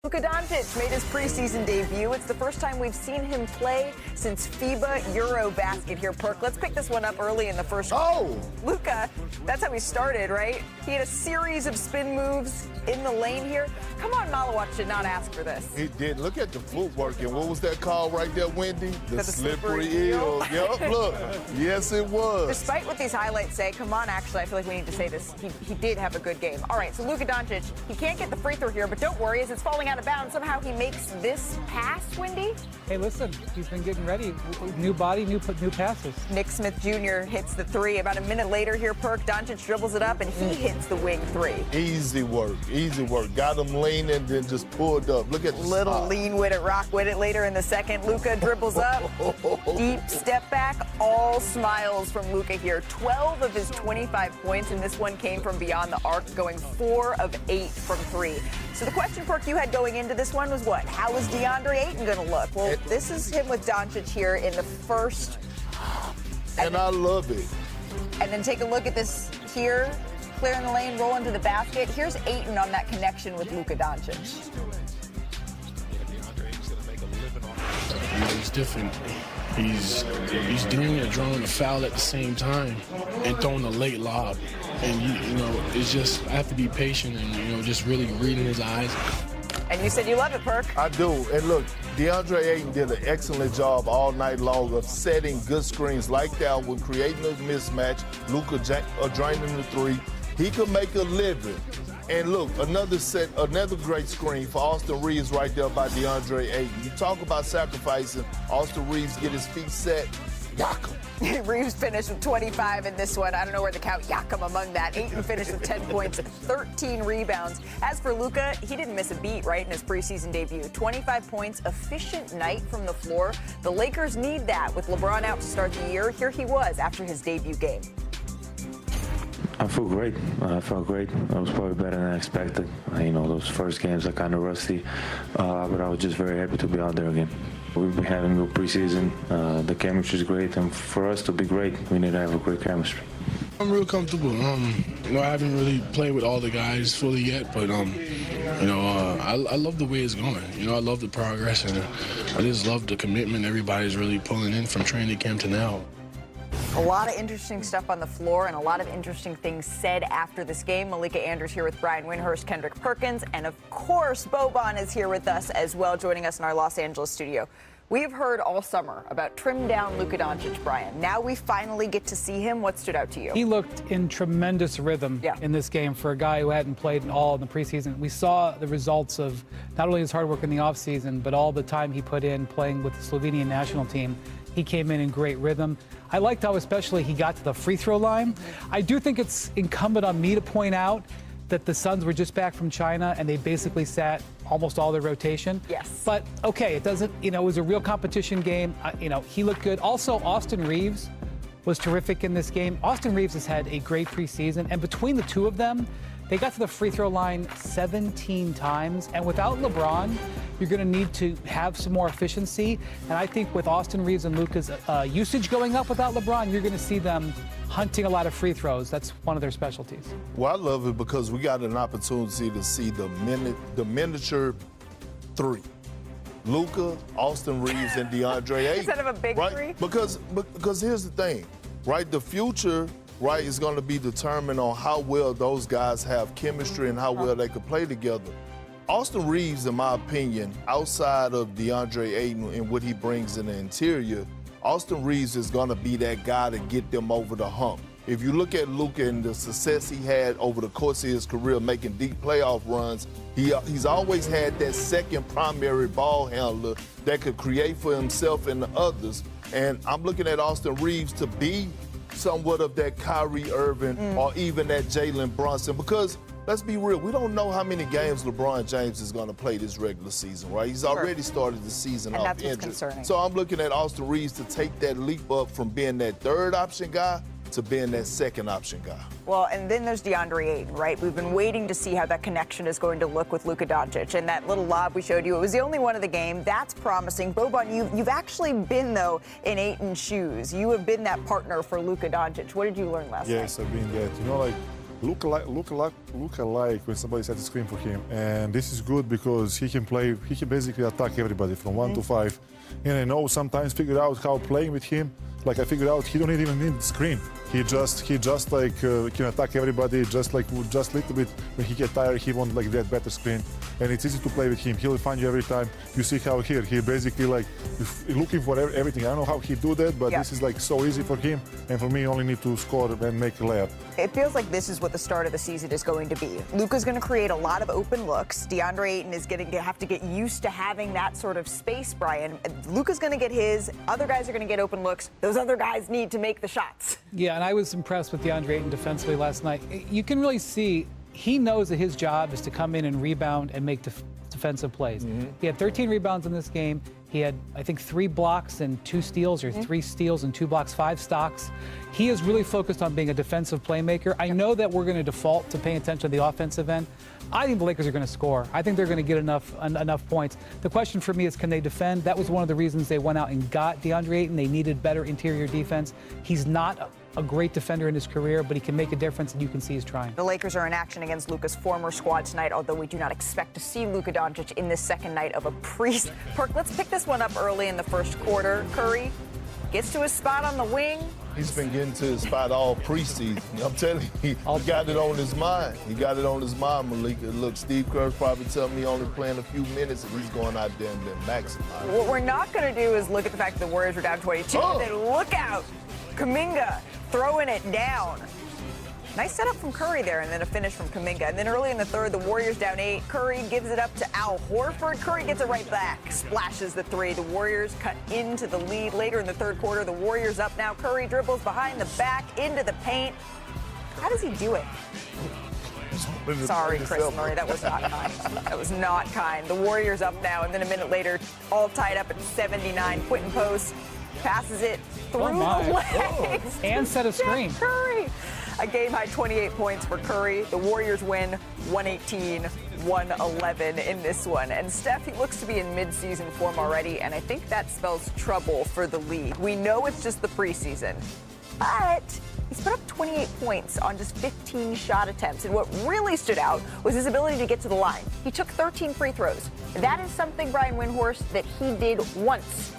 Luka Doncic made his preseason debut. It's the first time we've seen him play since FIBA Eurobasket here, Perk. Let's pick this one up early in the first. Oh! Luka, that's how he started, right? He had a series of spin moves in the lane here. Come on, Malawach did not ask for this. He did. Look at the footwork. And what was that called right there, Wendy? The slippery eel. Yep, look. Yes, it was. Despite what these highlights say, come on, actually, I feel like we need to say this. He did have a good game. All right, so Luka Doncic, he can't get the free throw here, but don't worry, as it's falling out of bounds, somehow he makes this pass, Wendy. Hey, listen, he's been getting ready. New body, new passes. Nick Smith Jr. hits the three. About a minute later here, Perk, Doncic dribbles it up, and he hits the wing three. Easy work, easy work. Got him leaning, then just pulled up. Look at the little spot. Lean with it, rock with it later in the second. Luka dribbles up, deep step back, all smiles from Luka here. 12 of his 25 points, and this one came from beyond the arc, going 4 of 8 from 3. So the question, Perk, you had going into this one was what? How is DeAndre Ayton going to look? Well, this is him with Doncic here in the first. And I love it. And then take a look at this here. Clearing the lane, rolling to the basket. Here's Ayton on that connection with Luka Doncic. He's different. He's doing it, drawing a foul at the same time, and throwing a late lob. And it's just I have to be patient and just really reading his eyes. And you said you love it, Perk. I do. And look, DeAndre Ayton did an excellent job all night long of setting good screens like that one, creating a mismatch. Luka draining the three. He could make a living. And look, another great screen for Austin Reeves right there by DeAndre Ayton. You talk about sacrificing. Austin Reeves get his feet set. Yak him. Reeves finished with 25 in this one. I don't know where to count Yakum among that. Ayton finished with 10 points, 13 rebounds. As for Luka, he didn't miss a beat, right, in his preseason debut. 25 points, efficient night from the floor. The Lakers need that with LeBron out to start the year. Here he was after his debut game. I feel great. I felt great. It was probably better than I expected. Those first games are kind of rusty, but I was just very happy to be out there again. We've been having a good preseason. The chemistry is great, and for us to be great, we need to have a great chemistry. I'm real comfortable. I haven't really played with all the guys fully yet, but I love the way it's going. I love the progress, and I just love the commitment everybody's really pulling in from training camp to now. A lot of interesting stuff on the floor and a lot of interesting things said after this game. Malika Andrews here with Brian Windhurst, Kendrick Perkins, and of course, Boban is here with us as well, joining us in our Los Angeles studio. We've heard all summer about trimmed down Luka Doncic, Brian. Now we finally get to see him. What stood out to you? He looked in tremendous rhythm in this game for a guy who hadn't played in the preseason. We saw the results of not only his hard work in the offseason, but all the time he put in playing with the Slovenian national team. He came in great rhythm. I liked how especially he got to the free throw line. I do think it's incumbent on me to point out that the Suns were just back from China and they basically sat almost all their rotation. Yes. But okay, it doesn't, it was a real competition game. He looked good. Also, Austin Reeves was terrific in this game. Austin Reeves has had a great preseason, and between the two of them, they got to the free throw line 17 times, and without LeBron, you're going to need to have some more efficiency. And I think with Austin Reeves and Luka's usage going up without LeBron, you're going to see them hunting a lot of free throws. That's one of their specialties. Well, I love it because we got an opportunity to see the miniature three. Luka, Austin Reeves, and DeAndre Ayton. Instead of a big three? Because here's the thing, right? The future, right, is going to be determined on how well those guys have chemistry and how well they can play together. Austin Reeves, in my opinion, outside of DeAndre Ayton and what he brings in the interior, Austin Reeves is going to be that guy to get them over the hump. If you look at Luka and the success he had over the course of his career making deep playoff runs, he's always had that second primary ball handler that could create for himself and the others. And I'm looking at Austin Reeves to be somewhat of that Kyrie Irving or even that Jalen Brunson, because let's be real, we don't know how many games LeBron James is going to play this regular season, right? He's already started the season off injured. Concerning. So I'm looking at Austin Reeves to take that leap up from being that third option guy to being that second option guy. Well, and then there's DeAndre Ayton, right? We've been waiting to see how that connection is going to look with Luka Doncic. And that little lob we showed you, it was the only one of the game. That's promising. Boban, you've actually been, though, in Ayton's shoes. You have been that partner for Luka Doncic. What did you learn last night? Yes, I've been that. Luka like when somebody sets a screen for him, and this is good because he can basically attack everybody from 1 to 5. And I know sometimes figure out how playing with him, like I figured out he don't even need the screen. He just like can attack everybody just little bit. When he get tired, he won't like that better screen, and it's easy to play with him. He'll find you every time. You see how here he basically like looking for everything. I don't know how he do that, but this is like so easy for him, and for me only need to score and make a layup. It feels like this is what the start of the season is going to be. Luka's going to create a lot of open looks. DeAndre Ayton is going to have to get used to having that sort of space, Brian. Luka's going to get his. Other guys are going to get open looks. Those other guys need to make the shots. Yeah, and I was impressed with DeAndre Ayton defensively last night. You can really see he knows that his job is to come in and rebound and make defensive plays. He had 13 rebounds in this game. He had, I think, 3 blocks and 2 steals, or 3 steals and 2 blocks, 5 stocks. He is really focused on being a defensive playmaker. I know that we're going to default to paying attention to the offensive end. I think the Lakers are going to score. I think they're going to get enough points. The question for me is, can they defend? That was one of the reasons they went out and got DeAndre Ayton. They needed better interior defense. He's not a great defender in his career, but he can make a difference, and you can see he's trying. The Lakers are in action against Luka's former squad tonight, although we do not expect to see Luka Doncic in this second night of a Perk, let's pick this one up early in the first quarter. Curry gets to his spot on the wing. He's been getting to his spot all preseason. I'm telling you, he got it on his mind. He got it on his mind, Malika. Look, Steve Kerr's probably telling me only playing a few minutes, and he's going out there and then maximize. What we're not going to do is look at the fact that the Warriors are down 22, and then look out. Kuminga throwing it down. Nice setup from Curry there, and then a finish from Kuminga. And then early in the third, the Warriors down 8. Curry gives it up to Al Horford. Curry gets it right back, splashes the 3. The Warriors cut into the lead later in the third quarter. The Warriors up now. Curry dribbles behind the back into the paint. How does he do it? Sorry, Chris Murray, that was not kind. That was not kind. The Warriors up now, and then a minute later, all tied up at 79. Quentin Post passes it through the legs. And set a screen. Curry. A game-high 28 points for Curry. The Warriors win 118-111 in this one. And Steph, he looks to be in mid-season form already, and I think that spells trouble for the league. We know it's just the preseason, but he's put up 28 points on just 15 shot attempts. And what really stood out was his ability to get to the line. He took 13 free throws. That is something, Brian Windhorst, that he did once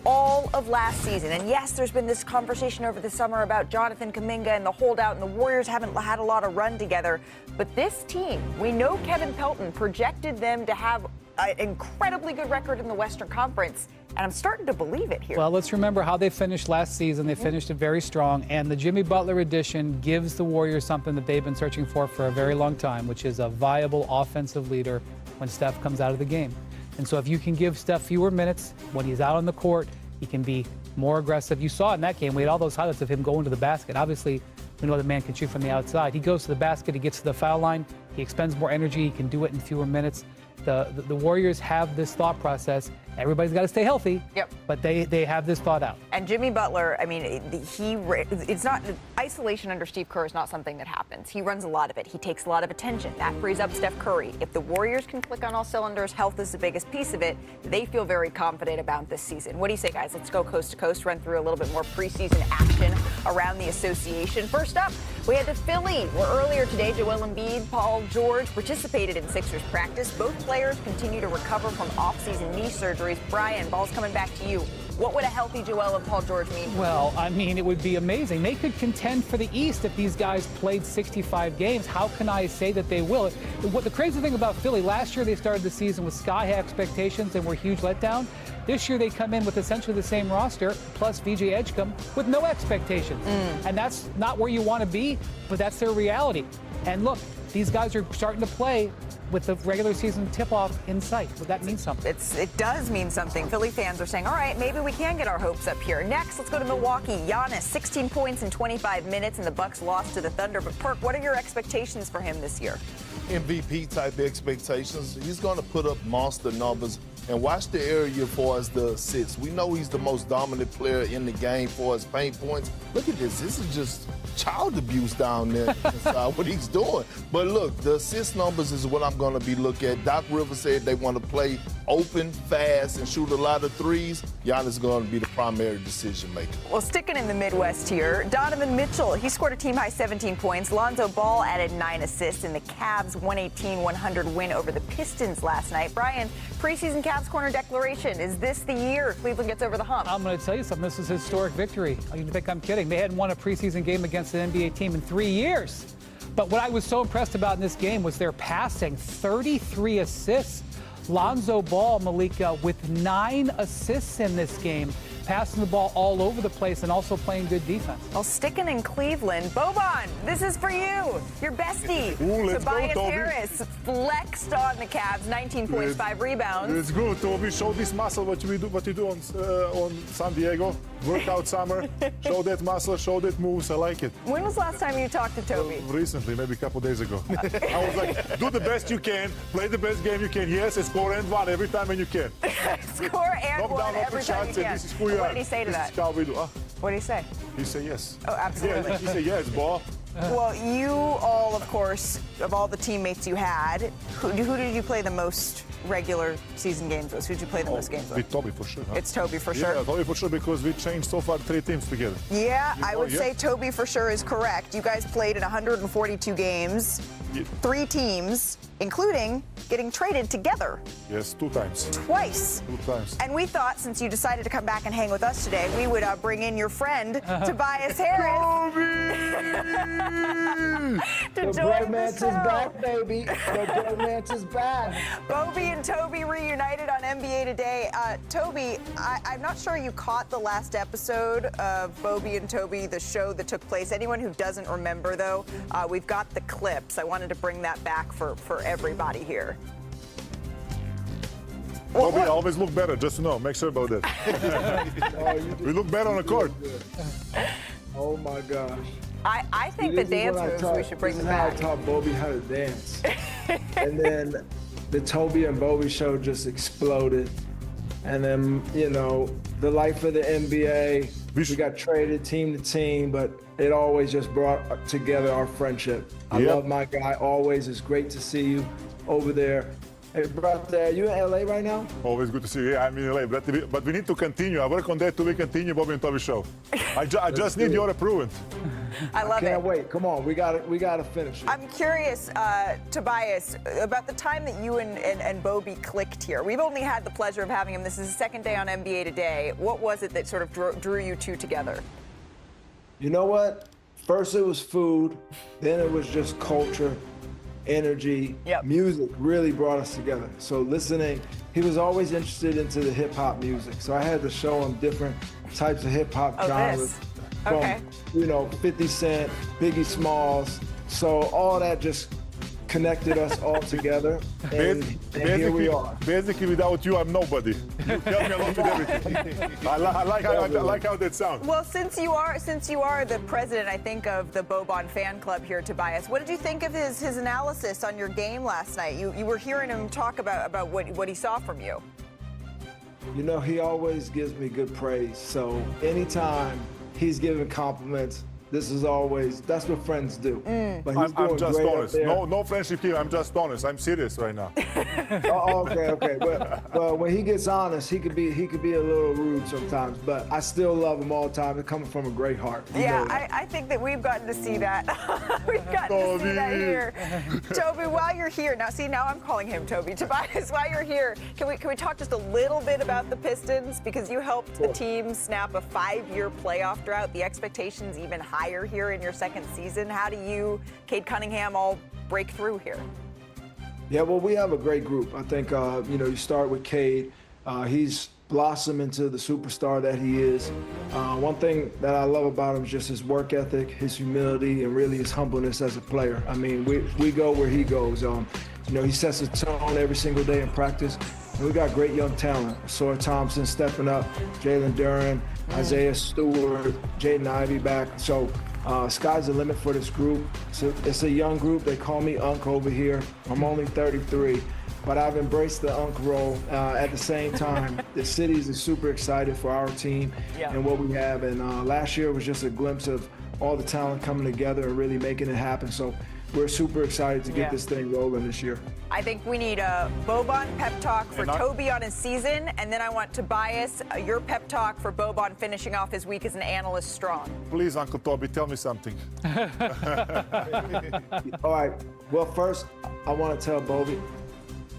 all of last season. And yes, there's been this conversation over the summer about Jonathan Kuminga and the holdout, and the Warriors haven't had a lot of run together. But this team, we know Kevin Pelton projected them to have an incredibly good record in the Western Conference, and I'm starting to believe it here. Well, let's remember how they finished last season. They finished it very strong, and the Jimmy Butler addition gives the Warriors something that they've been searching for a very long time, which is a viable offensive leader when Steph comes out of the game. And so if you can give Steph fewer minutes when he's out on the court, he can be more aggressive. You saw in that game, we had all those highlights of him going to the basket. Obviously, we know the man can shoot from the outside. He goes to the basket, he gets to the foul line, he expends more energy, he can do it in fewer minutes. The Warriors have this thought process. Everybody's got to stay healthy, but they have this thought out. And Jimmy Butler, I mean, it's not, isolation under Steve Kerr is not something that happens. He runs a lot of it. He takes a lot of attention. That frees up Steph Curry. If the Warriors can click on all cylinders, health is the biggest piece of it. They feel very confident about this season. What do you say, guys? Let's go coast to coast, run through a little bit more preseason action around the association. First up, we head to Philly, where earlier today, Joel Embiid, Paul George participated in Sixers practice. Both players continue to recover from off-season knee surgeries. Brian, ball's coming back to you. What would a healthy Joel and Paul George mean? Well, I mean, it would be amazing. They could contend for the East if these guys played 65 games. How can I say that they will? What the crazy thing about Philly, last year they started the season with sky-high expectations and were a huge letdown. This year they come in with essentially the same roster, plus VJ Edgecombe, with no expectations. And that's not where you want to be, but that's their reality. And look, these guys are starting to play with the regular season tip-off in sight. Well, that means something. It does mean something. Philly fans are saying, all right, maybe we can get our hopes up here. Next, let's go to Milwaukee. Giannis, 16 points in 25 minutes, and the Bucks lost to the Thunder. But, Perk, what are your expectations for him this year? MVP-type expectations. He's going to put up monster numbers. And watch the area for as the assists. We know he's the most dominant player in the game for his paint points. Look at this. This is just child abuse down there inside what he's doing. But look, the assist numbers is what I'm going to be looking at. Doc Rivers said they want to play open, fast, and shoot a lot of threes, Giannis is going to be the primary decision maker. Well, sticking in the Midwest here, Donovan Mitchell, he scored a team-high 17 points. Lonzo Ball added 9 assists in the Cavs' 118-100 win over the Pistons last night. Brian, preseason Cavs corner declaration. Is this the year Cleveland gets over the hump? I'm going to tell you something. This is a historic victory. You think I'm kidding? They hadn't won a preseason game against an NBA team in 3 years. But what I was so impressed about in this game was their passing. 33 assists. Lonzo Ball, Malika, with 9 assists in this game, passing the ball all over the place and also playing good defense. Well, sticking in Cleveland, Boban, this is for you. Your bestie, Tobias Harris, flexed on the Cavs, 19 points, 5 rebounds. It's good, Toby. Show this muscle, what you do on San Diego. Workout summer. Show that muscle, show that moves. I like it. When was the last time you talked to Toby? Recently, maybe a couple days ago. I was like, do the best you can, play the best game you can. Yes, and score and one every time when you can. Score and Knock one down every time you shots, and can. this is who you What are. did he say to This that? is how we do. What did he say? He said yes. Oh, absolutely. Yeah, he said yes, ball. Well, you all, of course, of all the teammates you had, who did you play the most regular season games with? Who did you play the most games with? With Toby for sure. Huh? It's Toby for sure. Yeah, Toby for sure, because we changed so far 3 teams together. Yeah, I would yeah. say Toby for sure is correct. You guys played in 142 games, Yeah. 3 teams, including getting traded together Yes, 2 times. twice. 2 times. And we thought, since you decided to come back and hang with us today, we would bring in your friend, Tobias Harris. to The join the bromance is show. back, baby. The bromance is back. Bobby and Toby reunited on NBA Today. Toby, I'm not sure you caught the last episode of Bobby and Toby, the show that took place. Anyone who doesn't remember, though, we've got the clips. I wanted to bring that back for everybody here. Toby always look better, just to know. Make sure about that. We look better on the court. Oh my gosh. I think the dance moves, we should bring them back. This is how I taught Bobby how to dance. And then the Toby and Bobby show just exploded. And then, you know, the life of the NBA, we got traded team to team, but it always just brought together our friendship. I love my guy always. It's great to see you over there. Hey, brother, you in LA right now? Always good to see you. Yeah, I'm in LA, but we need to continue. I work on that till we continue Bobby and Toby show. I just need your approval. I love Can't it. wait. Come on, we gotta finish it. I'm curious, Tobias, about the time that you and Bobby clicked here. We've only had the pleasure of having him. This is his second day on NBA Today. What was it that sort of drew you two together? You know what? First it was food, then it was just culture, energy, music really brought us together. So listening, he was always interested into the hip hop music. So I had to show him different types of hip hop genres. Okay. From, you know, 50 Cent, Biggie Smalls. So all that just connected us all together. And here we are. Basically, without you, I'm nobody. You help me along with everything. I like how that sounds. Well, since you are the president, I think, of the Boban fan club here, Tobias, what did you think of his analysis on your game last night? You were hearing him talk about what he saw from you. You know, he always gives me good praise. So anytime he's giving compliments, that's what friends do. But he's I'm doing just great honest. up there. No friendship here. I'm just honest. I'm serious right now. Okay. But when he gets honest, he could be a little rude sometimes. But I still love him all the time. It's coming from a great heart. You know that. I think that we've gotten to see that. We've gotten to see that here. Toby, while you're here, now I'm calling him Toby. Tobias, while you're here, can we talk just a little bit about the Pistons? Because you helped the team snap a 5-year playoff drought. The expectations even higher here in your second season. How do you, Cade Cunningham, all break through here? Yeah, well, we have a great group. I think, you start with Cade. He's blossomed into the superstar that he is. One thing that I love about him is just his work ethic, his humility, and really his humbleness as a player. I mean, we go where he goes. He sets a tone every single day in practice. And we got great young talent. Sawyer Thompson stepping up, Jalen Duren, Isaiah Stewart, Jayden Ivey back. So sky's the limit for this group. So it's a young group. They call me Unc over here. I'm only 33, but I've embraced the Unc role. At the same time, the city is super excited for our team and what we have. And last year was just a glimpse of all the talent coming together and really making it happen. So we're super excited to get this thing rolling this year. I think we need a Boban pep talk for Toby on his season, and then I want Tobias, your pep talk for Boban finishing off his week as an analyst strong. Please, Uncle Toby, tell me something. All right. Well, first, I want to tell Bobby,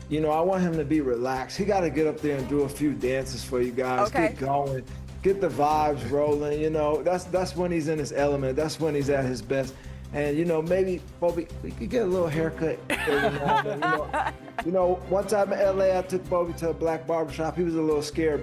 you know, I want him to be relaxed. He got to get up there and do a few dances for you guys. Okay. Get going. Get the vibes rolling. You know, that's when he's in his element. That's when he's at his best. And, you know, maybe, Bobby, we could get a little haircut every now and then. You know, one time in L.A., I took Bobby to a black barbershop. He was a little scared.